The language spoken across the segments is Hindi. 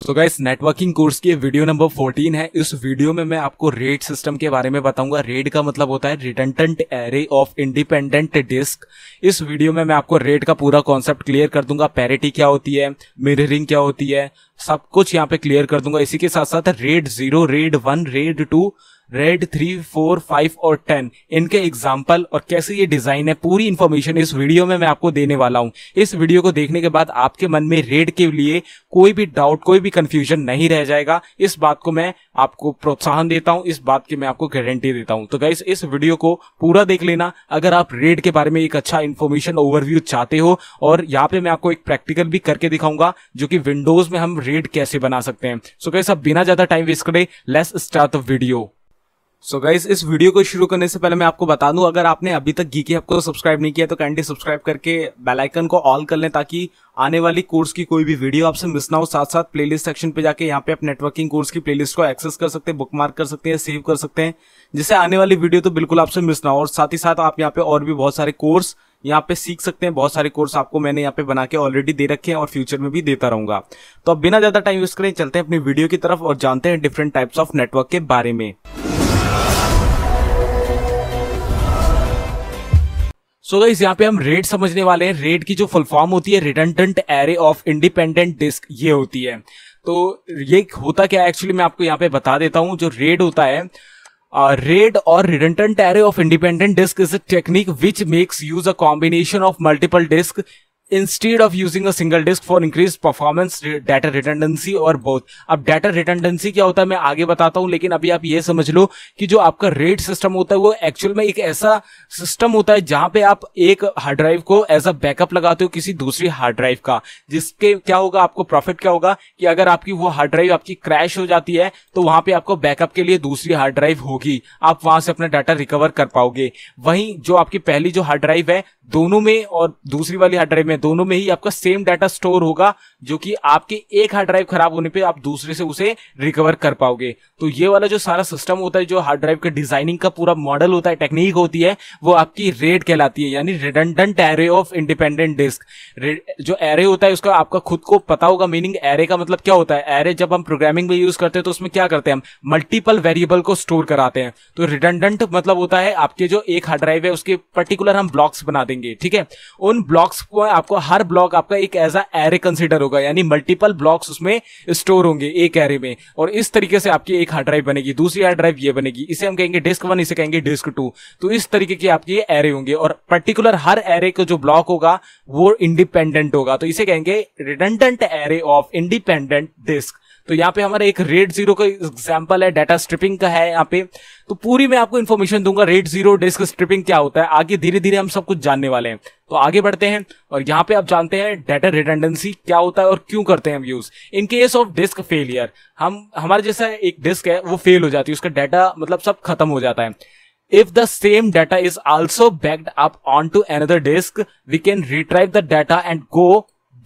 तो गाइस नेटवर्किंग कोर्स की वीडियो नंबर 14 है। इस वीडियो में मैं आपको रेड सिस्टम के बारे में बताऊंगा। रेड का मतलब होता है redundant array of independent disk. इस वीडियो में मैं आपको रेड का पूरा कॉन्सेप्ट क्लियर कर दूंगा। पैरिटी क्या होती है, मिररिंग क्या होती है, सब कुछ यहाँ पे क्लियर कर दूंगा। इसी के साथ साथ रेड 0, रेड 1, रेड 2, रेड 3, 4, 5 और 10 इनके एग्जाम्पल और कैसे ये डिजाइन है, पूरी इंफॉर्मेशन इस वीडियो में मैं आपको देने वाला हूं। इस वीडियो को देखने के बाद आपके मन में रेड के लिए कोई भी डाउट, कोई भी कंफ्यूजन नहीं रह जाएगा। इस बात को मैं आपको प्रोत्साहन देता हूं, इस बात की मैं आपको गारंटी देता हूं। तो गाइस इस वीडियो को पूरा देख लेना अगर आप रेड के बारे में एक अच्छा इन्फॉर्मेशन ओवरव्यू चाहते हो। और यहाँ पे मैं आपको एक प्रैक्टिकल भी करके दिखाऊंगा जो कि विंडोज में हम रेड कैसे बना सकते हैं। सो गाइस अब बिना ज्यादा टाइम वेस्ट करे let's start the video. So guys इस वीडियो को शुरू करने से पहले मैं आपको बता दूं, अगर आपने अभी तक गीकी हब को सब्सक्राइब नहीं किया तो काइंडली सब्सक्राइब करके बेल आइकन को ऑल कर लें ताकि आने वाली कोर्स की कोई भी वीडियो आपसे मिस ना हो। साथ साथ प्लेलिस्ट सेक्शन पे जाके यहाँ पे आप नेटवर्किंग कोर्स की प्लेलिस्ट को एक्सेस कर सकते हैं, बुकमार्क कर सकते हैं, सेव कर सकते हैं, जिससे आने वाली वीडियो तो बिल्कुल आपसे मिस ना हो। और साथ ही साथ आप यहाँ पे और भी बहुत सारे कोर्स यहाँ पे सीख सकते हैं। बहुत सारे कोर्स आपको मैंने यहाँ पे बना के ऑलरेडी दे रखे हैं और फ्यूचर में भी देता रहूंगा। तो अब बिना ज्यादा टाइम वेस्ट करें चलते हैं अपनी वीडियो की तरफ और जानते हैं डिफरेंट टाइप्स ऑफ नेटवर्क के बारे में। सो गाइस यहाँ पे हम रेड समझने वाले हैं। रेड की जो फुल फॉर्म होती है redundant array of independent disk, ये होती है। तो ये होता क्या है एक्चुअली मैं आपको यहाँ पे बता देता हूँ। जो रेड होता है, रेड और redundant array of independent disk is a technique which makes use a combination of multiple disk instead of using a single disk for increase performance, data redundancy और बोथ। अब डाटा रिडंडेंसी क्या होता है मैं आगे बताता हूं, लेकिन अभी आप ये समझ लो कि जो आपका रेड सिस्टम होता है वो एक्चुअल में एक ऐसा सिस्टम होता है जहां पे आप एक हार्ड ड्राइव को एज अ बैकअप लगाते हो किसी दूसरी हार्ड ड्राइव का। जिसके क्या होगा, आपको प्रॉफिट क्या होगा कि अगर आपकी वो हार्ड ड्राइव आपकी क्रैश हो जाती है तो वहां पे आपको बैकअप के लिए दूसरी हार्ड ड्राइव होगी, आप वहां से अपना डाटा रिकवर कर पाओगे। वहीं जो आपकी पहली जो हार्ड ड्राइव है दोनों में और दूसरी वाली हार्ड ड्राइव में, दोनों में ही आपका सेम डाटा स्टोर होगा, जो कि आपकी एक हार्ड ड्राइव खराब होने पे आप दूसरे से उसे रिकवर कर पाओगे। तो ये वाला जो सारा सिस्टम होता है, जो हार्ड ड्राइव के डिजाइनिंग का पूरा मॉडल होता है, टेक्निक होती है, वो आपकी रेड कहलाती है, यानी redundant array of independent disk. जो एरे होता है उसका आपका खुद को पता होगा मीनिंग। एरे का मतलब क्या होता है, एरे जब हम प्रोग्रामिंग में यूज करते हैं तो उसमें क्या करते हैं, हम मल्टीपल वेरिएबल को स्टोर कराते हैं। तो रिडंडेंट मतलब होता है आपके जो एक हार्ड ड्राइव है उसके पर्टिकुलर हम ब्लॉक्स बना देंगे, ठीक है। उन ब्लॉक्स को आपको हर ब्लॉक आपका एक एज अ एरे कंसीडर होगा, यानी मल्टीपल ब्लॉक्स उसमें स्टोर होंगे एक एरे में। और इस तरीके से आपकी एक हार्ड ड्राइव बनेगी, दूसरी हार्ड ड्राइव ये बनेगी, इसे हम कहेंगे डिस्क 1, इसे कहेंगे डिस्क 2। तो इस तरीके के आपके एरे होंगे और पर्टिकुलर हर एरे को जो ब्लॉक होगा वो इंडिपेंडेंट होगा, तो इसे कहेंगे redundant array of independent disk. तो यहाँ पे हमारा एक रेड 0 का एग्जांपल है, डाटा स्ट्रिपिंग का है यहाँ पे। तो पूरी मैं आपको इन्फॉर्मेशन दूंगा रेड 0 डिस्क स्ट्रिपिंग क्या होता है, आगे धीरे धीरे हम सब कुछ जानने वाले हैं। तो आगे बढ़ते हैं और यहाँ पे आप जानते हैं डाटा रिडंडेंसी क्या होता है और क्यों करते हैं हम use. In case of disk failure, हमारे जैसा एक डिस्क है वो फेल हो जाती है, उसका डाटा मतलब सब खत्म हो जाता है। If the same data is also backed up onto another disk, we can retrieve the data and go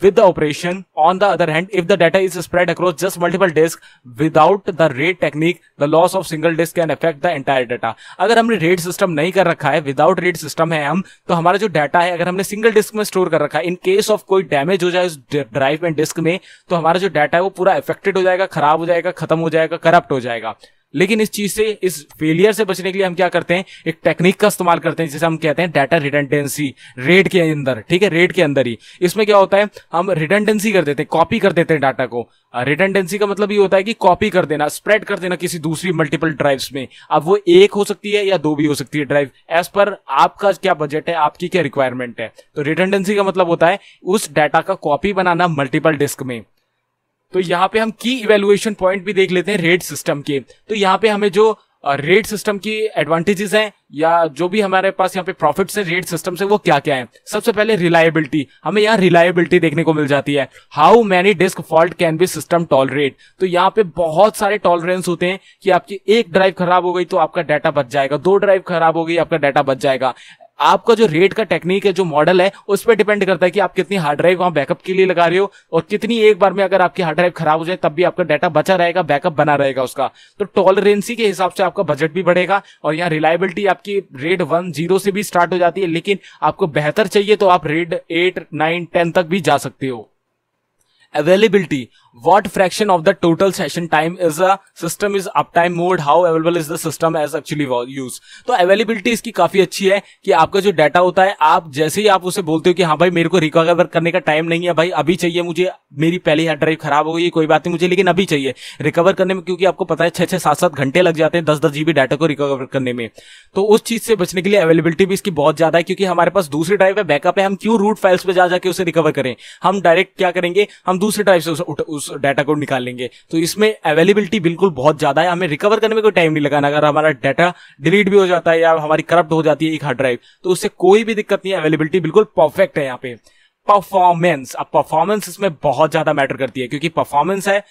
with the operation. On the other hand, if the data is spread across just multiple disks without the RAID technique, the loss of single disk can affect the entire data. अगर हमने RAID सिस्टम नहीं कर रखा है, विदाउट RAID सिस्टम है हम, तो हमारा जो डाटा है अगर हमने सिंगल डिस्क में स्टोर कर रखा है, इन केस ऑफ कोई डैमेज हो जाए उस ड्राइव में, डिस्क में, तो हमारा जो डाटा है वो पूरा अफेक्टेड हो जाएगा, खराब हो जाएगा, खत्म हो जाएगा, करप्ट हो जाएगा। लेकिन इस चीज से, इस फेलियर से बचने के लिए हम क्या करते हैं, एक टेक्निक का इस्तेमाल करते हैं जिसे हम कहते हैं डाटा रिडंडेंसी, रेड के अंदर, ठीक है, रेड के अंदर ही। इसमें क्या होता है, हम रिडंडेंसी कर देते हैं, कॉपी कर देते हैं डाटा को। रिडंडेंसी का मतलब ये होता है कि कॉपी कर देना, स्प्रेड कर देना किसी दूसरी मल्टीपल ड्राइव्स में। अब वो एक हो सकती है या दो भी हो सकती है ड्राइव, एज पर आपका क्या बजट है, आपकी क्या रिक्वायरमेंट है। तो रिडंडेंसी का मतलब होता है उस डाटा का कॉपी बनाना मल्टीपल डिस्क में। तो यहाँ पे हम की इवेल्युएशन पॉइंट भी देख लेते हैं रेड सिस्टम के। तो यहाँ पे हमें जो रेड सिस्टम की एडवांटेजेस हैं या जो भी हमारे पास यहाँ पे प्रॉफिट्स है रेड सिस्टम से, वो क्या क्या है। सबसे पहले रिलायबिलिटी, हमें यहाँ रिलायबिलिटी देखने को मिल जाती है। How many disk fault can be system tolerate, तो यहाँ पे बहुत सारे टॉलरेंस होते हैं कि आपकी एक ड्राइव खराब हो गई तो आपका डाटा बच जाएगा, 2 ड्राइव खराब हो गई आपका डाटा बच जाएगा। आपका जो रेट का टेक्निक है, जो मॉडल है, उस पर डिपेंड करता है कि आप कितनी हार्ड ड्राइव वहां बैकअप के लिए लगा रहे हो और कितनी एक बार में अगर आपकी हार्ड ड्राइव खराब हो जाए तब भी आपका डाटा बचा रहेगा, बैकअप बना रहेगा उसका। तो टॉलरेंसी के हिसाब से आपका बजट भी बढ़ेगा। और यहाँ रिलायबिलिटी आपकी रेड 1, 0 से भी स्टार्ट हो जाती है, लेकिन आपको बेहतर चाहिए तो आप रेड 8, 9, 10 तक भी जा सकते हो। Availability, What fraction of the total session time is a system is uptime mode? How available is the system as actually used? तो अवेलेबिलिटी इसकी काफी अच्छी है कि आपका जो डाटा होता है, आप जैसे ही आप उसे बोलते हो कि हाँ भाई मेरे को रिकवर करने का टाइम नहीं है भाई, अभी चाहिए मुझे, मेरी पहली हार्ड ड्राइव खराब हो गई, कोई बात नहीं मुझे, लेकिन अभी चाहिए रिकवर करने में, क्योंकि आपको पता है 6-6, 7-7 घंटे लग जाते हैं 10-10 GB डाटा को रिकवर करने में। तो उस चीज से बचने के लिए अवेलेबिलिटी भी इसकी बहुत ज्यादा है, क्योंकि हमारे पास दूसरी ड्राइव है, बैकअप है, हम क्यों रूट फाइल्स पे जा जाके उसे रिकवर करें, हम डायरेक्ट क्या करेंगे, हम दूसरी ड्राइव से उस डाटा को निकाल लेंगे। तो इसमें अवेलेबिलिटी बिल्कुल बहुत ज्यादा है, हमें रिकवर करने में कोई टाइम नहीं लगाना। अगर हमारा डाटा डिलीट भी हो जाता है या हमारी करप्ट हो जाती है एक हार्ड ड्राइव, तो उससे कोई भी दिक्कत नहीं है, अवेलेबिलिटी बिल्कुल परफेक्ट है। यहाँ पे परफॉर्मेंस, अब परफॉर्मेंस इसमें बहुत ज्यादा मैटर करती है, क्योंकि परफॉर्मेंस है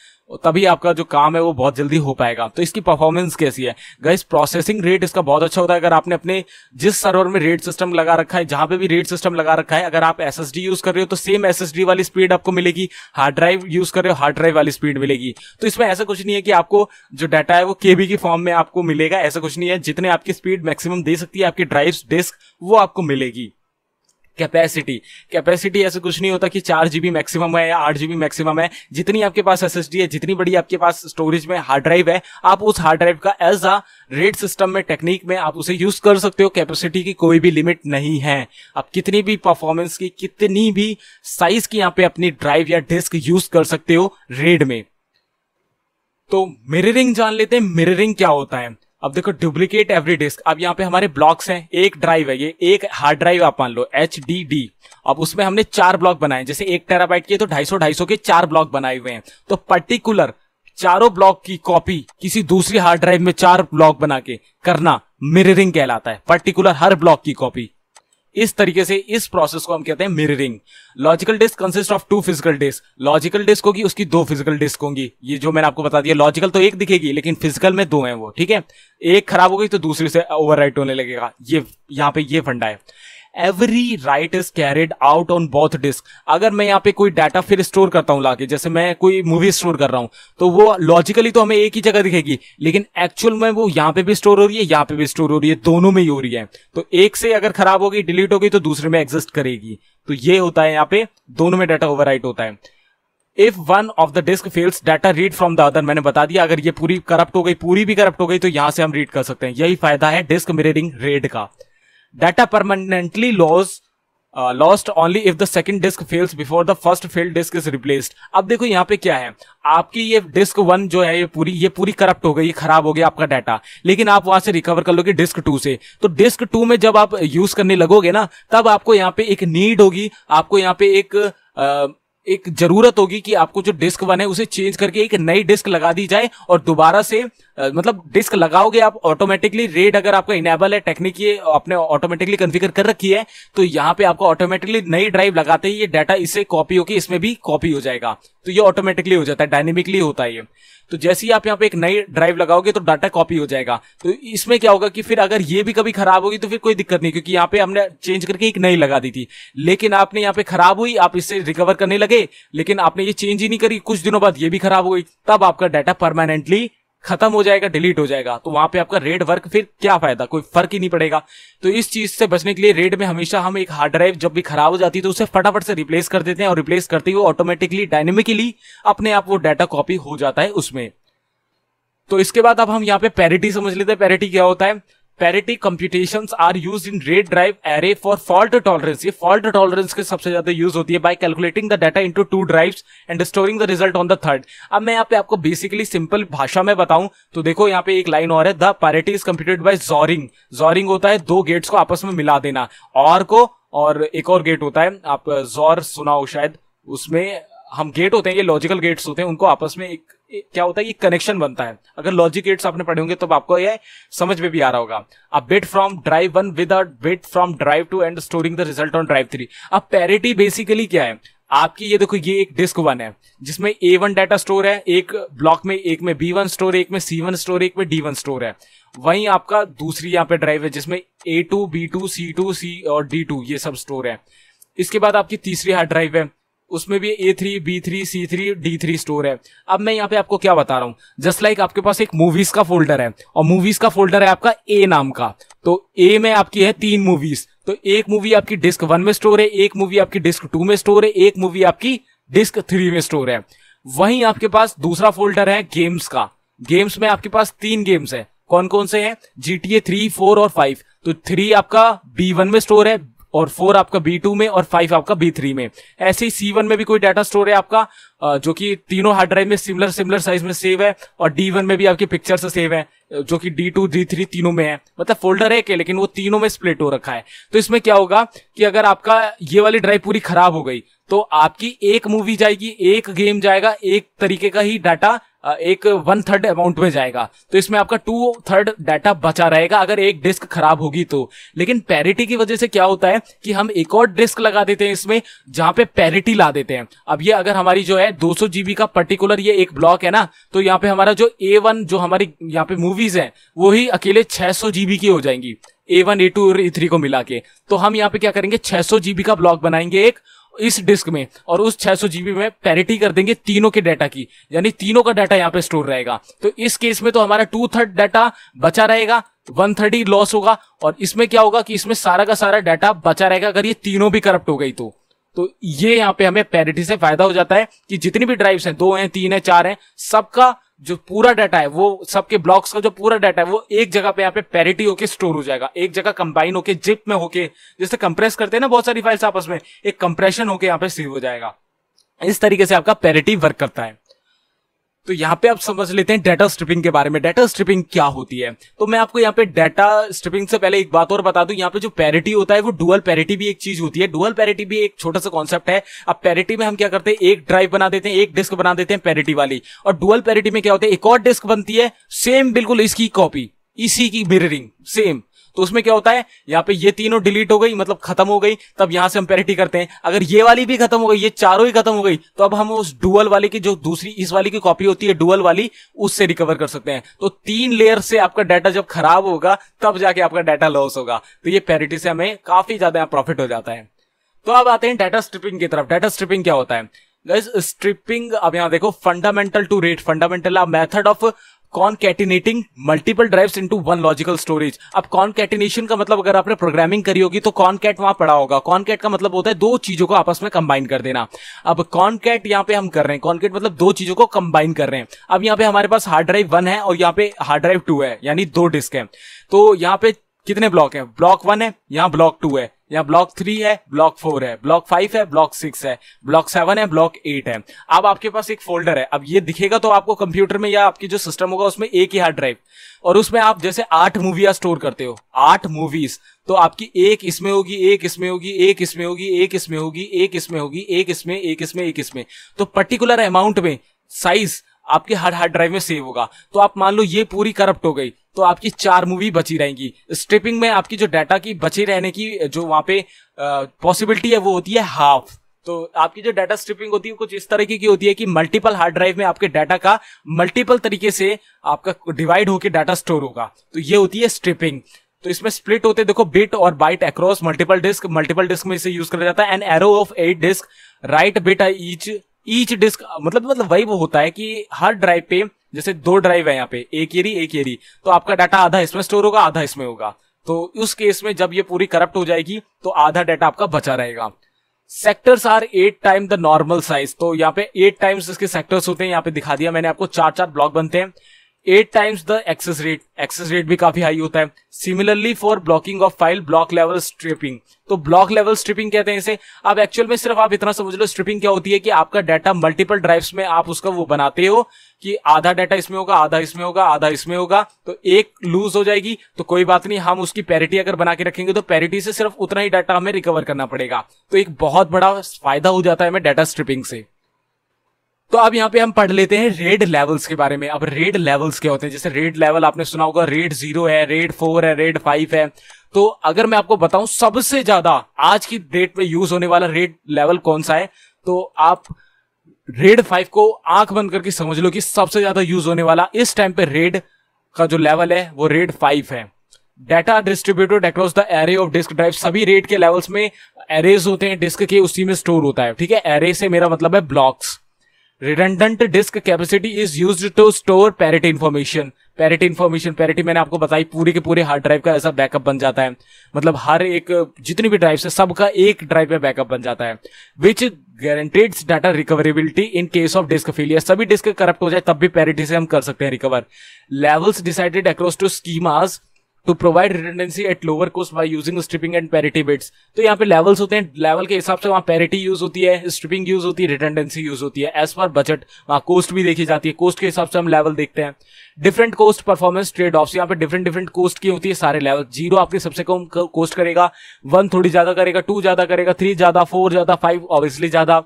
तभी आपका जो काम है वो बहुत जल्दी हो पाएगा। तो इसकी परफॉर्मेंस कैसी है गाइस? प्रोसेसिंग रेट इसका बहुत अच्छा होता है। अगर आपने अपने जिस सर्वर में रेट सिस्टम लगा रखा है, जहां पे भी रेट सिस्टम लगा रखा है, अगर आप SSD यूज कर रहे हो तो सेम SSD वाली स्पीड आपको मिलेगी, हार्ड ड्राइव यूज कर रहे हो हार्ड ड्राइव वाली स्पीड मिलेगी। तो इसमें ऐसा कुछ नहीं है कि आपको जो डाटा है वो KB की फॉर्म में आपको मिलेगा, ऐसा कुछ नहीं है। जितने आपकी स्पीड मैक्सिमम दे सकती है आपकी ड्राइव डिस्क, वो आपको मिलेगी। कैपेसिटी ऐसा कुछ नहीं होता कि 4 GB मैक्सिमम है या 8 GB मैक्सिमम है। जितनी आपके पास SSD है, जितनी बड़ी आपके पास स्टोरेज में हार्ड ड्राइव है, आप उस हार्ड ड्राइव का एज अ रेट सिस्टम में टेक्निक में आप उसे यूज कर सकते हो। कैपेसिटी की कोई भी लिमिट नहीं है। आप कितनी भी परफॉर्मेंस की, कितनी भी साइज की यहाँ पे अपनी ड्राइव या डिस्क यूज कर सकते हो रेड में। तो मिररिंग जान लेते हैं, मिररिंग क्या होता है। अब देखो, डुप्लीकेट एवरी डिस्क। अब यहाँ पे हमारे ब्लॉक्स हैं, एक ड्राइव है, ये एक हार्ड ड्राइव आप मान लो HDD। अब उसमें हमने 4 ब्लॉक बनाए, जैसे 1 टेराबाइट के तो 250 के 4 ब्लॉक बनाए हुए हैं। तो पर्टिकुलर चारों ब्लॉक की कॉपी किसी दूसरी हार्ड ड्राइव में 4 ब्लॉक बना के करना मिररिंग कहलाता है। पर्टिकुलर हर ब्लॉक की कॉपी, इस तरीके से इस प्रोसेस को हम कहते हैं mirroring. Logical disk consist of 2 physical disk. Logical disk होगी, उसकी 2 फिजिकल डिस्क होंगी। ये जो मैंने आपको बता दिया, लॉजिकल तो एक दिखेगी लेकिन फिजिकल में 2 हैं वो, ठीक है। एक खराब हो गई तो दूसरी से ओवरराइट होने लगेगा। ये यहाँ पे ये फंडा है। Every write is carried out on both disk. अगर मैं यहाँ पे कोई डाटा फिर स्टोर करता हूं लाके, जैसे मैं कोई मूवी स्टोर कर रहा हूं, तो वो लॉजिकली तो हमें एक ही जगह दिखेगी, लेकिन एक्चुअल में वो यहाँ पे भी स्टोर हो रही है, यहाँ पे भी स्टोर हो रही है, दोनों में ही हो रही है। तो एक से अगर खराब होगी, डिलीट होगी, तो दूसरे में एग्जिस्ट करेगी। तो ये होता है, यहाँ पे दोनों में डाटा ओवरराइट होता है। If one of the disk fails, data read from the other. मैंने बता दिया, अगर ये पूरी करप्ट हो गई, पूरी भी करप्ट हो गई, तो यहां से हम रीड कर सकते हैं। यही फायदा है डिस्क मिररिंग रेड का। Data permanently lost only if the second disk fails before the first failed disk is replaced. अब देखो यहाँ पे क्या है, आपकी ये डिस्क 1 जो है ये पूरी करप्ट हो गई, ये खराब हो गया आपका डाटा, लेकिन आप वहां से रिकवर कर लोगे डिस्क 2 से। तो डिस्क 2 में जब आप यूज करने लगोगे ना, तब आपको यहाँ पे एक नीड होगी, आपको यहाँ पे एक जरूरत होगी कि आपको जो डिस्क 1 है उसे चेंज करके एक नई डिस्क लगा दी जाए, और दोबारा से मतलब डिस्क लगाओगे आप ऑटोमेटिकली। रेड अगर आपका इनेबल है, टेक्निक ये आपने ऑटोमेटिकली कॉन्फ़िगर कर रखी है, तो यहाँ पे आपको ऑटोमेटिकली नई ड्राइव लगाते ही ये डाटा इससे कॉपी होगी, इसमें भी कॉपी हो जाएगा। तो ये ऑटोमेटिकली हो जाता है, डायनेमिकली होता है ये। तो जैसे ही आप यहाँ पे एक नई ड्राइव लगाओगे तो डाटा कॉपी हो जाएगा। तो इसमें क्या होगा कि फिर अगर ये भी कभी खराब होगी तो फिर कोई दिक्कत नहीं, क्योंकि यहाँ पे हमने चेंज करके एक नई लगा दी थी, लेकिन आपने यहाँ पे खराब हुई, आप इससे रिकवर करने लगे, लेकिन आपने ये चेंज ही नहीं करी, कुछ दिनों बाद ये भी खराब हो गई, तब आपका डाटा परमानेंटली खत्म हो जाएगा, डिलीट हो जाएगा। तो वहां पे आपका रेड वर्क फिर क्या फायदा, कोई फर्क ही नहीं पड़ेगा। तो इस चीज से बचने के लिए रेड में हमेशा हम एक हार्ड ड्राइव जब भी खराब हो जाती है तो उसे फटाफट से रिप्लेस कर देते हैं, और रिप्लेस करते हुए ऑटोमेटिकली डायनेमिकली अपने आप वो डाटा कॉपी हो जाता है उसमें। तो इसके बाद अब हम यहाँ पे पैरिटी समझ लेते हैं। पैरिटी क्या होता है? Parity computations are used in RAID drive array for fault tolerance. ये फॉल्ट टॉलरेंस के सबसे ज्यादा यूज होती है by calculating the data into 2 drives and storing the result on the third. अब मैं यहाँ पे आपको बेसिकली सिंपल भाषा में बताऊं तो देखो, यहाँ पे एक लाइन और है, the parity is computed by XORing. XORing होता है 2 गेट्स को आपस में मिला देना, और को, और एक और गेट होता है, आप जॉर सुना हो शायद, उसमें हम गेट होते हैं, ये लॉजिकल गेट्स होते हैं, उनको आपस में एक क्या होता है, ये कनेक्शन बनता है। अगर लॉजिक गेट्स आपने पढ़े होंगे तो आपको ये समझ में भी आ रहा होगा। A bit from drive 1 with a bit from drive 2 and storing the result on drive 3। अब पैरिटी बेसिकली क्या है आपकी, ये देखो, ये एक डिस्क 1 है जिसमें A1 डाटा स्टोर है, एक ब्लॉक में, एक में B1 स्टोर है, एक में C1 स्टोर है, एक में D1 स्टोर है। वहीं आपका दूसरी यहाँ पे ड्राइव है जिसमें A2, B2, C2, C और D2 ये सब स्टोर है। इसके बाद आपकी तीसरी हार्ड ड्राइव है, उसमें भी A3, B3, C3, D3 store है। अब मैं यहाँ पे आपको क्या बता रहा हूँ, जस्ट लाइक आपके पास एक मूवीज का फोल्डर है, और मूवीज का फोल्डर है आपका A नाम का। तो A में आपकी है 3 मूवीज, तो एक मूवी आपकी डिस्क 1 में स्टोर है, एक मूवी आपकी डिस्क 2 में स्टोर है, एक मूवी आपकी डिस्क 3 में स्टोर है। वहीं आपके पास दूसरा फोल्डर है गेम्स का। गेम्स में आपके पास 3 गेम्स है। कौन कौन से हैं? GTA 3, 4 और 5। तो 3 आपका B1 में स्टोर है और 4 आपका B2 में और 5 आपका B3 में। ऐसे ही C1 में भी कोई डाटा स्टोर है आपका, जो कि तीनों हार्ड ड्राइव में सिमिलर साइज में सेव है, और D1 में भी आपकी पिक्चर से सेव है, जो कि D2 D3 तीनों में है। मतलब फोल्डर है कि लेकिन वो तीनों में स्प्लिट हो रखा है। तो इसमें क्या होगा कि अगर आपका ये वाली ड्राइव पूरी खराब हो गई तो आपकी एक मूवी जाएगी, एक गेम जाएगा, एक तरीके का ही डाटा एक 1/3 अमाउंट में जाएगा। तो इसमें आपका 2/3 डाटा बचा रहेगा अगर एक डिस्क खराब होगी तो। लेकिन पैरिटी की वजह से क्या होता है कि हम एक और डिस्क लगा देते हैं इसमें, जहां पे पैरिटी ला देते हैं। अब ये अगर हमारी जो है 200 GB का पर्टिकुलर ये एक ब्लॉक है ना, तो यहाँ पे हमारा जो A1 जो हमारी यहाँ पे मूवीज है वो ही अकेले 600 GB की हो जाएंगी, A1 A2 और A3 को मिला के। तो हम यहाँ पे क्या करेंगे, 600 GB का ब्लॉक बनाएंगे एक इस डिस्क में, और उस 600 GB में पैरिटी कर देंगे तीनों के डाटा की, यानी तीनों का डाटा यहाँ पे स्टोर रहेगा। तो इस केस में तो हमारा 2/3 डाटा बचा रहेगा, 1/3 ही लॉस होगा। और इसमें क्या होगा कि इसमें सारा का सारा डाटा बचा रहेगा अगर ये तीनों भी करप्ट हो गई तो ये यहाँ पे हमें पैरिटी से फायदा हो जाता है कि जितनी भी ड्राइव्स हैं, 2 हैं, 3 हैं, 4 हैं, सबका जो पूरा डाटा है, वो सबके ब्लॉक्स का जो पूरा डाटा है वो एक जगह पे यहाँ पे पैरिटी होके स्टोर हो जाएगा, एक जगह कंबाइन होके जिप में होके, जैसे कंप्रेस करते हैं ना बहुत सारी फाइल्स आपस में, एक कंप्रेशन होके यहाँ पे सेव हो जाएगा। इस तरीके से आपका पैरिटी वर्क करता है। तो यहाँ पे आप समझ लेते हैं डाटा स्ट्रिपिंग के बारे में। डाटा स्ट्रिपिंग क्या होती है? तो मैं आपको यहाँ पे डाटा स्ट्रिपिंग से पहले एक बात और बता दूं, यहाँ पे जो पैरिटी होता है वो डुअल पैरिटी भी एक चीज होती है। डुअल पैरिटी भी एक छोटा सा कॉन्सेप्ट है। अब पैरिटी में हम क्या करते हैं, एक ड्राइव बना देते हैं, एक डिस्क बना देते हैं पैरिटी वाली, और डुअल पैरिटी में क्या होता है, एक और डिस्क बनती है सेम बिल्कुल इसकी कॉपी, इसी की मिररिंग सेम। तो उसमें क्या होता है, यहाँ पे ये तीनों डिलीट हो गई, मतलब खत्म हो गई, तब यहां से हम पैरिटी करते हैं। अगर ये वाली भी खत्म हो गई, ये चारों ही खत्म हो गई, तो अब हम उस डुअल वाली की जो दूसरी इस वाली की कॉपी होती है डुअल वाली, उससे रिकवर कर सकते हैं। तो 3 लेयर से आपका डाटा जब खराब होगा तब जाके आपका डाटा लॉस होगा। तो ये पैरिटी से हमें काफी ज्यादा प्रॉफिट हो जाता है। तो अब आते हैं डाटा स्ट्रिपिंग की तरफ। डाटा स्ट्रिपिंग क्या होता है गाइस? स्ट्रिपिंग, अब यहां देखो, fundamental to RAID, fundamental method of concatenating multiple drives into one logical storage. अब कॉनकैटिनेशन का मतलब, अगर आपने प्रोग्रामिंग करी होगी तो कॉनकैट वहां पड़ा होगा। कॉनकैट का मतलब होता है 2 चीजों को आपस में कंबाइन कर देना। अब कॉनकैट यहाँ पे हम कर रहे हैं, कॉनकैट मतलब 2 चीजों को कंबाइन कर रहे हैं। अब यहाँ पे हमारे पास हार्ड ड्राइव 1 है और यहाँ पे हार्ड ड्राइव 2 है, यानी 2 डिस्क है। तो यहाँ पे कितने ब्लॉक है? ब्लॉक 1 है, यहाँ ब्लॉक 2 है, यहाँ ब्लॉक 3 है, ब्लॉक 4 है, ब्लॉक 5 है, ब्लॉक 6 है, ब्लॉक 7 है, ब्लॉक 8 है। अब आपके पास एक फोल्डर है। अब ये दिखेगा तो आपको कंप्यूटर में या आपकी जो सिस्टम होगा उसमें एक ही हार्ड ड्राइव, और उसमें आप जैसे 8 मूवियां स्टोर करते हो, 8 मूवीज, तो आपकी एक इसमें होगी, एक इसमें होगी, एक इसमें होगी, एक इसमें होगी, एक इसमें होगी, एक इसमें, एक इसमें, एक इसमें। तो पर्टिकुलर अमाउंट में साइज आपके हर हार्ड ड्राइव में सेव होगा। तो आप मान लो ये पूरी करप्ट हो गई तो आपकी 4 मूवी बची रहेंगी। स्ट्रिपिंग में आपकी जो डाटा की बचे रहने की जो वहां पे पॉसिबिलिटी है वो होती है हाफ। तो आपकी जो डाटा स्ट्रिपिंग होती है कुछ इस तरीके की होती है कि मल्टीपल हार्ड ड्राइव में आपके डाटा का मल्टीपल तरीके से आपका डिवाइड होकर डाटा स्टोर होगा। तो ये होती है स्ट्रिपिंग। तो इसमें स्प्लिट होते देखो बिट और बाइट अक्रॉस मल्टीपल डिस्क में इसे यूज करा जाता है। An array of 8 disk write bit each disk, मतलब वही वो होता है कि हर ड्राइव पे, जैसे 2 ड्राइव है यहाँ पे, एक एरी, तो आपका डाटा आधा इसमें स्टोर होगा, आधा इसमें होगा। तो उस केस में जब ये पूरी करप्ट हो जाएगी तो आधा डाटा आपका बचा रहेगा। Sectors are 8 time the normal size. तो यहाँ पे 8 टाइम्स इसके सेक्टर्स होते हैं, यहाँ पे दिखा दिया मैंने आपको, 4 ब्लॉक बनते हैं। 8 टाइम्स द एक्सेस रेट भी काफी हाई होता है। Similarly for blocking of file, block level striping. तो ब्लॉक लेवल स्ट्रिपिंग कहते हैं इसे। अब एक्चुअल में सिर्फ आप इतना समझ लो, स्ट्रिपिंग क्या होती है कि आपका डाटा मल्टीपल ड्राइव्स में आप उसका वो बनाते हो कि आधा डाटा इसमें होगा, आधा इसमें होगा, आधा इसमें होगा, तो एक लूज हो जाएगी तो कोई बात नहीं, हम उसकी पैरिटी अगर बना के रखेंगे तो पैरिटी से सिर्फ उतना ही डाटा हमें रिकवर करना पड़ेगा। तो एक बहुत बड़ा फायदा हो जाता है हमें डाटा स्ट्रिपिंग से। तो अब यहाँ पे हम पढ़ लेते हैं रेड लेवल्स के बारे में। अब रेड लेवल्स क्या होते हैं? जैसे रेड लेवल आपने सुना होगा, रेड 0 है, रेड 4 है, रेड 5 है। तो अगर मैं आपको बताऊं सबसे ज्यादा आज की डेट में यूज होने वाला रेड लेवल कौन सा है, तो आप रेड 5 को आंख बंद करके समझ लो कि सबसे ज्यादा यूज होने वाला इस टाइम पे रेड का जो लेवल है वो रेड 5 है। Data distributed across the array of disk drive. सभी रेड के लेवल्स में एरेज होते हैं डिस्क के, उसी में स्टोर होता है। ठीक है, एरे से मेरा मतलब है blocks. Redundant disk capacity is used to store parity information. Parity मैंने आपको बताई, पूरे के पूरे हार्ड ड्राइव का ऐसा बैकअप बन जाता है, मतलब हर एक जितनी भी ड्राइव है सबका एक ड्राइव में बैकअप बन जाता है। Which guarantees data recoverability in case of disk failure, सभी डिस्क करप्ट हो जाए तब भी पैरिटी से हम कर सकते हैं recover. Levels decided across two schemas to provide redundancy at lower cost by using striping and parity bits. तो यहाँ पे लेवल्स होते हैं, लेवल के हिसाब से वहाँ पैरिटी यूज होती है, स्ट्रिपिंग यूज होती है, रिडंडेंसी यूज होती है। एज पर बजट वहाँ कॉस्ट भी देखी जाती है, कॉस्ट के हिसाब से हम लेवल देखते हैं। Different cost performance trade offs, यहाँ पे डिफरेंट कॉस्ट की होती है सारे लेवल। 0 आपकी सबसे कम कॉस्ट करेगा, 1 थोड़ी ज्यादा करेगा, 2 ज्यादा करेगा, 3 ज्यादा, 4 ज्यादा, 5 ऑब्वियसली ज्यादा।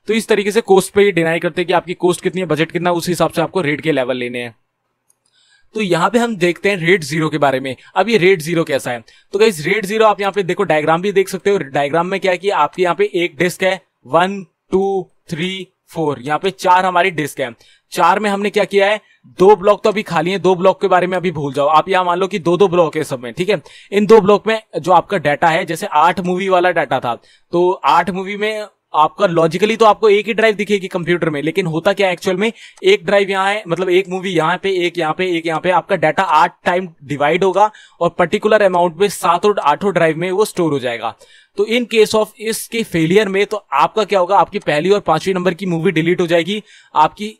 तो इस तरीके से कॉस्ट पे ये डिनाई करते हैं कि आपकी कॉस्ट कितनी है, बजट कितना, उस हिसाब से आपको रेट के लेवल लेने हैं। तो यहाँ पे हम देखते हैं रेट 0 के बारे में। अब ये रेट 0 कैसा है, तो गाइस रेट 0 आप यहाँ पे देखो, डायग्राम भी देख सकते हो। डायग्राम में क्या है कि आपके यहाँ पे एक डिस्क है, 1 2 3 4, यहाँ पे 4 हमारी डिस्क है। 4 में हमने क्या किया है, 2 ब्लॉक तो अभी खाली है, 2 ब्लॉक के बारे में अभी भूल जाओ। आप यहाँ मान लो कि 2 ब्लॉक है सब में, ठीक है। इन 2 ब्लॉक में जो आपका डाटा है, जैसे 8 मूवी वाला डाटा था, तो 8 मूवी में आपका लॉजिकली तो आपको एक ही ड्राइव दिखेगी कंप्यूटर में, लेकिन होता क्या है एक्चुअल में, एक ड्राइव यहाँ है, मतलब एक मूवी यहाँ पे, एक यहाँ पे, एक यहाँ पे, आपका डाटा 8 टाइम डिवाइड होगा और पर्टिकुलर अमाउंट में 7 और 8 ड्राइव में वो स्टोर हो जाएगा। तो इन केस ऑफ इसके फेलियर में तो आपका क्या होगा, आपकी पहली और 5वीं नंबर की मूवी डिलीट हो जाएगी, आपकी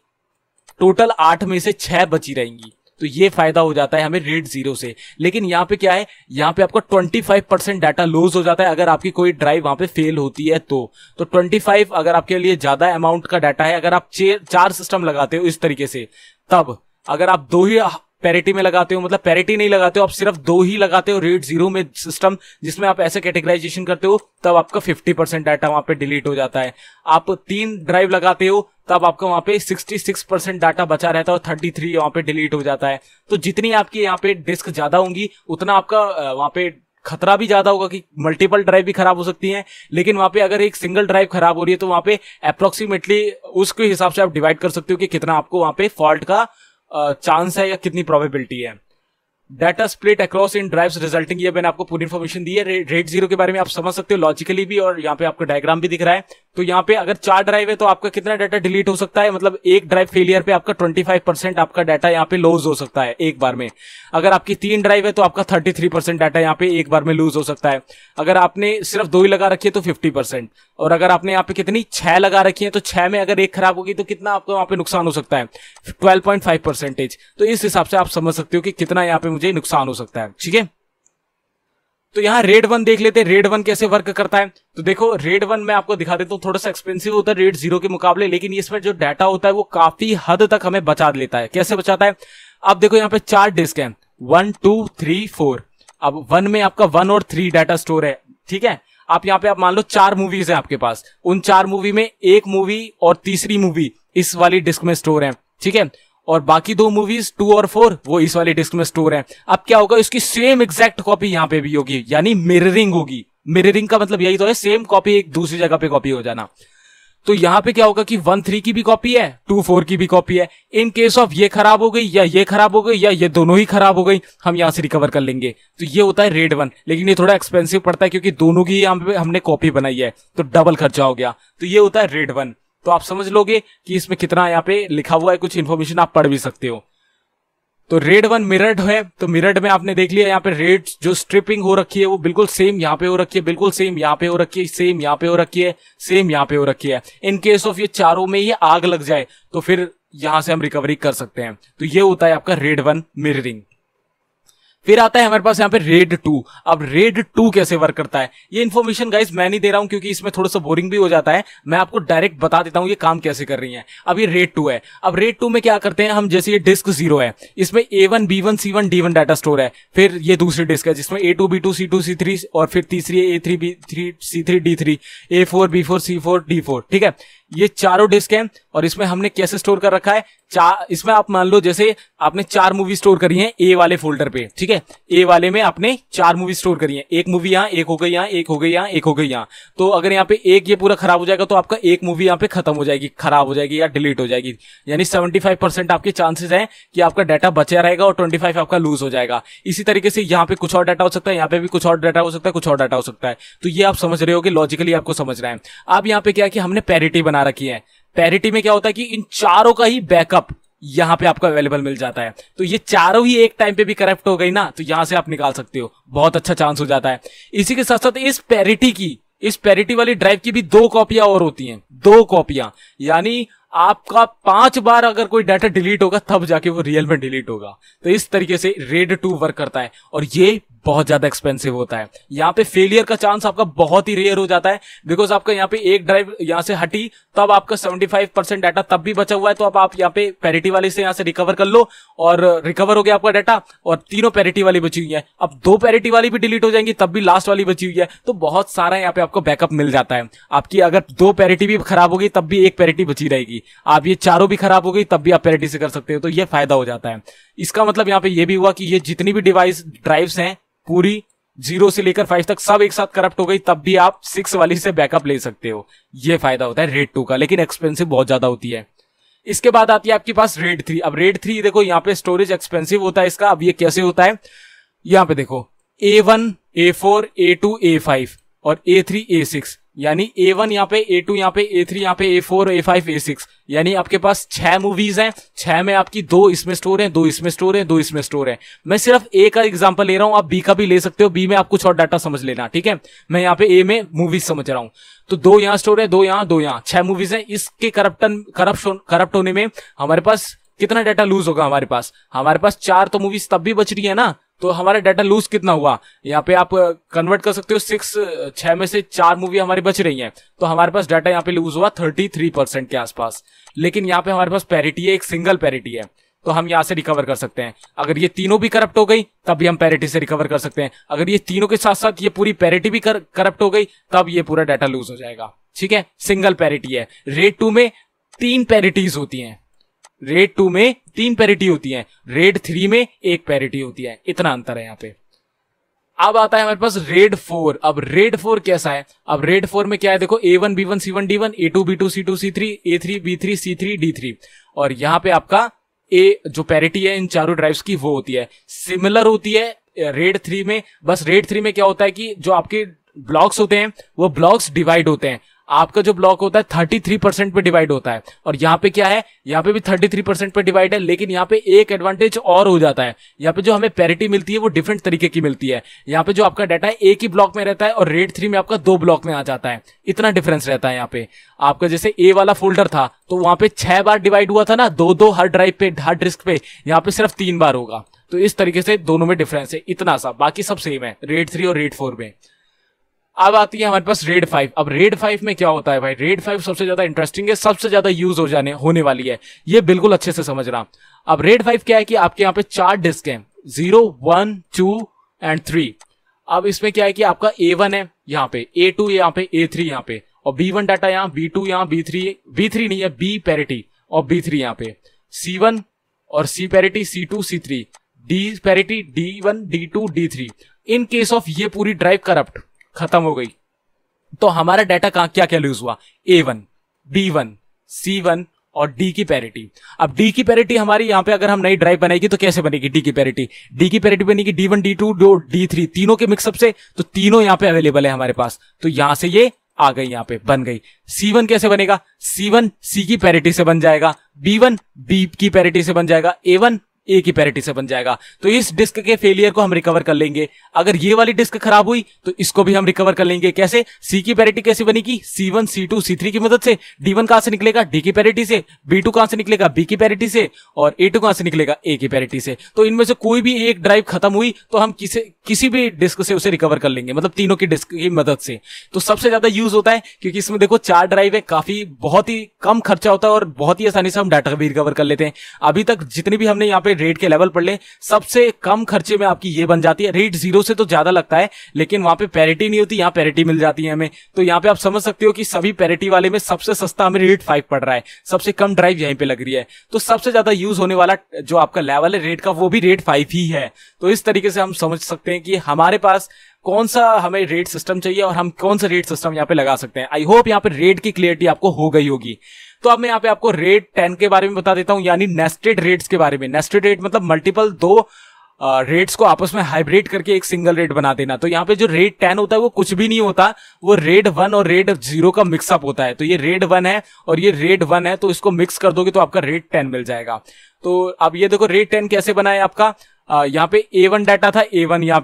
टोटल 8 में से 6 बची रहेंगी। तो ये फायदा हो जाता है हमें रेट 0 से। लेकिन यहाँ पे क्या है, यहाँ पे आपका 25% डाटा लूज हो जाता है अगर आपकी कोई ड्राइव वहां पे फेल होती है तो 25 अगर आपके लिए ज्यादा अमाउंट का डाटा है, अगर आप 4 सिस्टम लगाते हो इस तरीके से, तब अगर आप 2 ही पैरिटी में लगाते हो, मतलब पैरिटी नहीं लगाते हो, आप सिर्फ 2 ही लगाते हो रेट 0 में सिस्टम, जिसमें आप ऐसे कैटेगराइजेशन करते हो, तब आपका 50% डाटा वहां पे डिलीट हो जाता है। आप 3 ड्राइव लगाते हो तब आपका वहां पे 66% डाटा बचा रहता है और 33 वहां पे डिलीट हो जाता है। तो जितनी आपकी यहाँ पे डिस्क ज्यादा होंगी उतना आपका वहां पे खतरा भी ज्यादा होगा कि मल्टीपल ड्राइव भी खराब हो सकती हैं। लेकिन वहां पे अगर एक सिंगल ड्राइव खराब हो रही है तो वहां पे अप्रोक्सीमेटली उसके हिसाब से आप डिवाइड कर सकते हो कि कितना आपको वहां पे फॉल्ट का चांस है या कितनी प्रोबेबिलिटी है। Data split across in drives resulting, ये मैंने आपको पूरी इन्फॉर्मेशन दी है। रेट 0 के बारे में आप समझ सकते हो लॉजिकली भी, और यहाँ पे आपको डायग्राम भी दिख रहा है। तो यहाँ पे अगर 4 ड्राइव है तो आपका कितना डाटा डिलीट हो सकता है, मतलब एक ड्राइव फेलियर पे आपका 25% आपका डाटा यहाँ पे लूज हो सकता है एक बार में। अगर आपकी 3 ड्राइव है तो आपका 33% डाटा यहाँ पे एक बार में लूज हो सकता है। अगर आपने सिर्फ 2 ही लगा रखी है तो 50%, और अगर आपने यहाँ पे कितनी 6 लगा रखी है तो 6 में अगर एक खराब होगी तो कितना आपको वहां पे नुकसान हो सकता है, 12.5%। तो इस हिसाब से आप समझ सकते हो कि कितना यहाँ पे मुझे नुकसान हो सकता है, ठीक है। तो यहाँ रेट 1 देख लेते हैं, रेट 1 कैसे वर्क करता है। तो देखो रेट 1 में आपको दिखा देता हूँ, थोड़ा सा एक्सपेंसिव होता है रेट 0 के मुकाबले, लेकिन इसमें जो डाटा होता है वो काफी हद तक हमें बचा लेता है। कैसे बचाता है, अब देखो यहाँ पे 4 डिस्क है, 1 2 3 4। अब 1 में आपका 1 और 3 डाटा स्टोर है, ठीक है। आप यहाँ पे आप मान लो 4 मूवीज है आपके पास, उन 4 मूवी में एक मूवी और तीसरी मूवी इस वाली डिस्क में स्टोर है, ठीक है। और बाकी 2 मूवीज 2 और 4 वो इस वाली डिस्क में स्टोर है। अब क्या होगा, इसकी सेम एग्जैक्ट कॉपी यहाँ पे भी होगी, यानी मिररिंग होगी। मिररिंग का मतलब यही तो है, सेम कॉपी एक दूसरी जगह पे कॉपी हो जाना। तो यहाँ पे क्या होगा कि 1 3 की भी कॉपी है, 2 4 की भी कॉपी है। इन केस ऑफ ये खराब हो गई या ये खराब हो गई या ये दोनों ही खराब हो गई, हम यहाँ से रिकवर कर लेंगे। तो ये होता है रेट 1, लेकिन ये थोड़ा एक्सपेंसिव पड़ता है क्योंकि दोनों की यहाँ पे हमने कॉपी बनाई है, तो डबल खर्चा हो गया। तो ये होता है रेट 1। तो आप समझ लोगे कि इसमें कितना यहाँ पे लिखा हुआ है, कुछ इन्फॉर्मेशन आप पढ़ भी सकते हो। तो रेट 1 मिरर्ड है, तो मिरर्ड में आपने देख लिया यहाँ पे रेट जो स्ट्रिपिंग हो रखी है वो बिल्कुल सेम यहाँ पे हो रखी है, बिल्कुल सेम यहाँ पे हो रखी है, सेम यहाँ पे हो रखी है, सेम यहाँ पे हो रखी है। इन केस ऑफ ये चारों में ही आग लग जाए तो फिर यहां से हम रिकवरी कर सकते हैं। तो ये होता है आपका रेट 1 मिररिंग। फिर आता है हमारे पास यहाँ पे रेट 2। अब रेट 2 कैसे वर्क करता है, ये इन्फॉर्मेशन गाइस मैं नहीं दे रहा हूं क्योंकि इसमें थोड़ा सा बोरिंग भी हो जाता है, मैं आपको डायरेक्ट बता देता हूं ये काम कैसे कर रही है। अब ये रेट 2 है। अब रेट 2 में क्या करते हैं हम, जैसे ये डिस्क 0 है, इसमें A1 B1 C1 D1 data store है। फिर ये दूसरी डिस्क है जिसमें A2 B2 C2 C3 और फिर तीसरी है A3 B3 C3 D3 A4 B4 C4 D4, ठीक है। ये चारों डिस्क हैं और इसमें हमने कैसे स्टोर कर रखा है, इसमें आप मान लो जैसे आपने 4 मूवी स्टोर करी हैं ए वाले फोल्डर पे, ठीक है। ए वाले में आपने 4 मूवी स्टोर करी हैं, एक मूवी यहाँ, एक हो गई यहाँ, एक हो गई यहाँ, एक हो गई यहाँ। तो अगर यहाँ पे एक ये पूरा खराब हो जाएगा तो आपका एक मूवी यहाँ पे खत्म हो जाएगी, खराब हो जाएगी या डिलीट हो जाएगी। यानी 75% आपके चांसेस हैं कि आपका डाटा बचा रहेगा और 25 आपका लूज हो जाएगा। इसी तरीके से यहाँ पे कुछ और डाटा हो सकता है, यहाँ पे भी कुछ और डाटा हो सकता है, कुछ और डाटा हो सकता है। तो ये आप समझ रहे हो कि लॉजिकली आपको समझ रहे हैं। अब यहाँ पे क्या है कि हमने पैरिटी बना रखी है। पैरिटी में क्या होता है कि इन चारों का ही बैकअप यहां पे आपको अवेलेबल मिल जाता है। तो ये चारों ही एक टाइम पे भी करप्ट हो गई ना, तो यहां से आप निकाल सकते हो, बहुत अच्छा चांस हो जाता है। इसी के साथ साथ इस पैरिटी वाली ड्राइव की भी 2 कॉपियां और होती हैं, 2 कॉपियां, यानी आपका 5 बार अगर कोई डाटा डिलीट होगा तब जाके वो रियल में डिलीट होगा। तो इस तरीके से RAID 2 वर्क करता है और ये बहुत ज्यादा एक्सपेंसिव होता है। यहाँ पे फेलियर का चांस आपका बहुत ही रेयर हो जाता है, बिकॉज आपका यहाँ पे एक ड्राइव यहाँ से हटी तब आपका 75% डाटा तब भी बचा हुआ है, तो अब आप यहाँ पे पैरिटी वाले से यहाँ से रिकवर कर लो और रिकवर हो गया आपका डाटा, और तीनों पैरिटी वाली बची हुई है। अब 2 पैरिटी वाली भी डिलीट हो जाएंगी तब भी लास्ट वाली बची हुई है, तो बहुत सारा यहाँ पे आपको बैकअप मिल जाता है। आपकी अगर 2 पैरिटी भी खराब होगी तब भी 1 पैरिटी बची रहेगी, आप ये चारों भी खराब हो गई तब भी आप पैरिटी से कर सकते हो, तो ये फायदा हो जाता है। इसका मतलब यहाँ पे ये भी हुआ कि ये जितनी भी डिवाइस ड्राइव्स हैं पूरी 0 से लेकर 5 तक सब एक साथ करप्ट हो गई तब भी आप 6 वाली से बैकअप ले सकते हो। ये फायदा होता है RAID 2 का, लेकिन एक्सपेंसिव बहुत ज्यादा होती है। इसके बाद आती है आपके पास RAID 3। अब RAID 3 देखो यहाँ पे स्टोरेज एक्सपेंसिव होता है इसका। अब ये कैसे होता है, यहाँ पे देखो A1, A4, A2, A5 और A3, A6, यानी A1 यहाँ पे, A2 यहाँ पे, A3 यहाँ पे, A4, A5, A6, यानी आपके पास 6 मूवीज हैं। 6 में आपकी 2 इसमें स्टोर है, 2 इसमें स्टोर है, 2 इसमें स्टोर है। मैं सिर्फ A का एग्जांपल ले रहा हूं, आप B का भी ले सकते हो, B में आप कुछ और डाटा समझ लेना, ठीक है। मैं यहाँ पे A में मूवीज समझ रहा हूं, तो 2 यहाँ स्टोर है, 2 यहाँ, 2 यहाँ, 6 मूवीज है। इसके करप्ट होने में हमारे पास कितना डाटा लूज होगा, हमारे पास 4 तो मूवीज तब भी बच रही है ना, तो हमारा डाटा लूज कितना हुआ, यहाँ पे आप कन्वर्ट कर सकते हो। 6 में से 4 मूवी हमारी बच रही हैं, तो हमारे पास डाटा यहाँ पे लूज हुआ 33% के आसपास। लेकिन यहाँ पे हमारे पास पैरिटी है, एक सिंगल पैरिटी है, तो हम यहाँ से रिकवर कर सकते हैं। अगर ये तीनों भी करप्ट हो गई तब भी हम पैरिटी से रिकवर कर सकते हैं। अगर ये तीनों के साथ साथ ये पूरी पैरिटी भी करप्ट हो गई तब ये पूरा डाटा लूज हो जाएगा, ठीक है। सिंगल पैरिटी है। RAID 2 में 3 पैरिटीज होती हैं, RAID 2 में 3 पैरिटी होती है, RAID 3 में 1 पैरिटी होती है, इतना अंतर है यहाँ पे। अब आता है हमारे पास RAID 4। अब RAID 4 कैसा है, अब RAID 4 में क्या है, देखो A1, B1, C1, D1, A2, B2, C2, C3, A3, B3, C3, D3, और यहाँ पे आपका जो पैरिटी है इन चारों ड्राइव्स की वो होती है, सिमिलर होती है RAID 3 में। बस RAID 3 में क्या होता है कि जो आपके ब्लॉक्स होते हैं वो ब्लॉक्स डिवाइड होते हैं। आपका जो ब्लॉक होता है 33% पे डिवाइड होता है, और यहाँ पे क्या है, यहाँ पे भी 33% पे डिवाइड है। लेकिन यहाँ पे एक एडवांटेज और हो जाता है, यहाँ पे जो हमें पैरिटी मिलती है वो डिफरेंट तरीके की मिलती है। यहाँ पे जो आपका डाटा है एक ही ब्लॉक में रहता है और RAID 3 में आपका 2 ब्लॉक में आ जाता है, इतना डिफरेंस रहता है। यहाँ पे आपका जैसे A वाला फोल्डर था तो वहां पे 6 बार डिवाइड हुआ था ना, 2-2 हर ड्राइव पे, हर डिस्क पे, यहाँ पे सिर्फ 3 बार होगा। तो इस तरीके से दोनों में डिफरेंस है इतना सा, बाकी सब सेम है RAID 3 और RAID 4 में। अब आती है हमारे पास RAID 5। अब RAID 5 में क्या होता है भाई, RAID 5 सबसे ज्यादा इंटरेस्टिंग है, सबसे ज्यादा यूज होने वाली है, ये बिल्कुल अच्छे से समझना। अब RAID 5 क्या है कि आपके यहाँ पे 4 डिस्क हैं, 0, 1, 2 एंड 3। अब इसमें क्या है कि आपका A1 है यहाँ पे, A2 यहाँ पे, A3 यहाँ पे, और B1 डाटा यहाँ, B2 यहाँ, B3 नहीं है, B पैरिटी, और B3 यहाँ पे, C1 और C parity, C2, C3, D parity, D1, D2, D3। In case of ये पूरी ड्राइव करप्ट खत्म हो गई तो हमारा डाटा कहां क्या क्या लूज हुआ, A1, B1, C1 और D की पैरिटी। अब D की पैरिटी हमारी यहाँ पे अगर हम नई ड्राइव बनाएगी तो कैसे बनेगी D की पैरिटी, D की पैरिटी बनेगी D1, D2, D3 तीनों के मिक्सअप से, तो तीनों यहाँ पे अवेलेबल है हमारे पास, तो यहां से ये आ गई, यहाँ पे बन गई। C1 कैसे बनेगा, C1 C की पैरिटी से बन जाएगा, B1 B की पैरिटी से बन जाएगा, A1 A की पैरिटी से बन जाएगा। तो इस डिस्क के फेलियर को हम रिकवर कर लेंगे। अगर ये वाली डिस्क खराब हुई तो इसको भी हम रिकवर कर लेंगे। कैसे, C की पैरिटी कैसे बनेगी, C1, C2, C3 की मदद से। D1 कहां से निकलेगा, D की पैरिटी से। B2 कहां से निकलेगा, B की पैरिटी से। और A2 कहां से निकलेगा, A की पैरिटी से। तो इनमें से कोई भी एक ड्राइव खत्म हुई तो हम किसी भी डिस्क से उसे रिकवर कर लेंगे, मतलब तीनों की डिस्क की मदद से। तो सबसे ज्यादा यूज होता है क्योंकि इसमें देखो 4 ड्राइव है, काफी बहुत ही कम खर्चा होता है और बहुत ही आसानी से हम डाटा भी रिकवर कर लेते हैं। अभी तक जितनी भी हमने यहाँ पे RAID के लेवल पढ़ ले, सबसे कम खर्चे में आपकी ये बन जाती है। RAID 0 से तो ज्यादा लगता है लेकिन वहां पे पैरिटी नहीं होती, यहाँ पैरिटी मिल जाती है हमें। तो यहाँ पे आप समझ सकते हो कि सभी पैरिटी वाले में सबसे सस्ता हमें RAID 5 पड़ रहा है, सबसे कम ड्राइव यहीं पे लग रही है। तो सबसे ज्यादा यूज होने वाला जो आपका लेवल है RAID का वो भी RAID 5 ही है। तो इस तरीके से हम समझ सकते हैं कि हमारे पास कौन सा हमें RAID सिस्टम चाहिए और हम कौन सा RAID सिस्टम यहाँ पे लगा सकते हैं। आई होप यहाँ पे RAID की क्लियरिटी आपको हो गई होगी। तो अब मैं यहाँ पे आपको RAID 10 के बारे में बता देता हूं, यानी नेस्टेड RAIDs के बारे में। नेस्टेड RAID मतलब मल्टीपल 2 रेट्स को आपस में हाइब्रिड करके एक सिंगल रेट बना देना। तो यहाँ पे जो रेट 10 होता है वो कुछ भी नहीं होता, वो रेट 1 और रेट 0 का मिक्सअप होता है। तो ये रेट 1 है और ये रेट 1 है, तो इसको मिक्स कर दोगे तो आपका रेट 10 मिल जाएगा। तो अब ये देखो रेट 10 कैसे बना है आपका, यहाँ पे A1 डाटा था, A1 यहाँ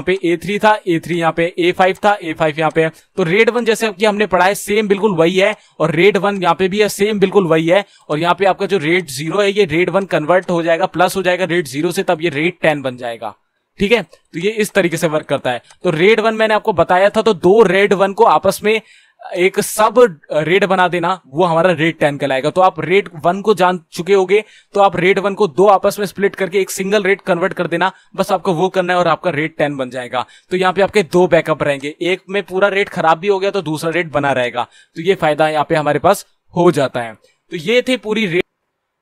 पे A3 था, A3 यहाँ पे A5 था, A5 यहाँ पे। तो रेट 1 जैसे कि हमने पढ़ा है सेम बिल्कुल वही है, और रेट 1 यहाँ पे भी है सेम बिल्कुल वही है। और यहाँ पे आपका जो रेट 0 है ये रेट 1 कन्वर्ट हो जाएगा, प्लस हो जाएगा रेट 0 से, तब ये रेट 10 बन जाएगा। ठीक है, तो ये इस तरीके से वर्क करता है। तो रेट 1 मैंने आपको बताया था, तो दो रेट 1 को आपस में एक सब रेट बना देना, वो हमारा रेट 10 कहलाएगा। तो आप रेट 1 को जान चुके होगे, तो आप रेट 1 को दो आपस में स्प्लिट करके एक सिंगल रेट कन्वर्ट कर देना, बस आपको वो करना है और आपका रेट 10 बन जाएगा। तो यहाँ पे आपके दो बैकअप रहेंगे, एक में पूरा रेट खराब भी हो गया तो दूसरा रेट बना रहेगा। तो ये फायदा यहाँ पे हमारे पास हो जाता है। तो ये थे पूरी rate.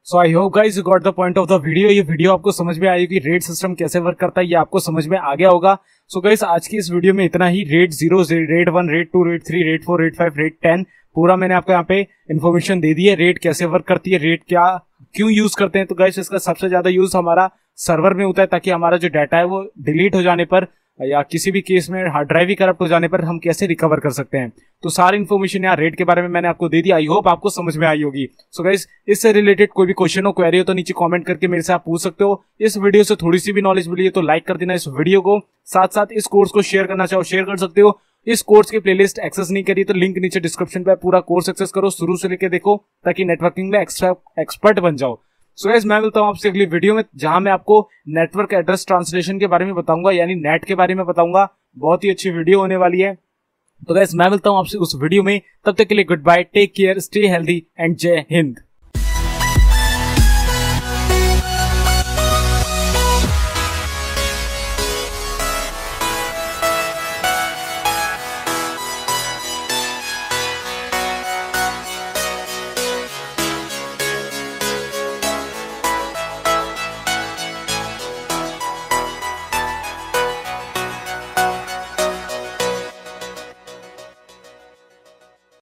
So I hope guys you got the point of the video. ये वीडियो आपको समझ में आई कि रेट सिस्टम कैसे वर्क करता है, ये आपको समझ में आ गया होगा। सो गाइस आज की इस वीडियो में इतना ही। RAID 0, RAID 1, RAID 2, RAID 3, RAID 4, RAID 5, RAID 10 पूरा मैंने आपको यहाँ पे इन्फॉर्मेशन दे दी है। रेट कैसे वर्क करती है, रेट क्या क्यों यूज करते हैं। तो गाइस इसका सबसे ज्यादा यूज हमारा सर्वर में होता है, ताकि हमारा जो डाटा है वो डिलीट हो जाने पर या किसी भी केस में हार्ड ड्राइव ही करप्ट हो जाने पर हम कैसे रिकवर कर सकते हैं। तो सारी इन्फॉर्मेशन यहाँ रेट के बारे में मैंने आपको दे दी। आई होप आपको समझ में आई होगी। सो गाइस इससे रिलेटेड कोई भी क्वेश्चन हो, क्वेरी हो तो नीचे कमेंट करके मेरे से आप पूछ सकते हो। इस वीडियो से थोड़ी सी भी नॉलेज मिली है तो लाइक कर देना इस वीडियो को, साथ साथ इस कोर्स को शेयर करना चाहो शेयर कर सकते हो। इस कोर्स की प्लेलिस्ट एक्सेस नहीं करी तो लिंक नीचे डिस्क्रिप्शन पे पूरा कोर्स एक्सेस करो, शुरू से लेके देखो, ताकि नेटवर्किंग में एक्सपर्ट बन जाओ। सो गाइस मैं मिलता हूं आपसे अगली वीडियो में, जहां मैं आपको नेटवर्क एड्रेस ट्रांसलेशन के बारे में बताऊंगा, यानी नेट के बारे में बताऊंगा। बहुत ही अच्छी वीडियो होने वाली है। तो गाइस मैं मिलता हूं आपसे उस वीडियो में, तब तक के लिए goodbye, take care, stay healthy and जय हिंद।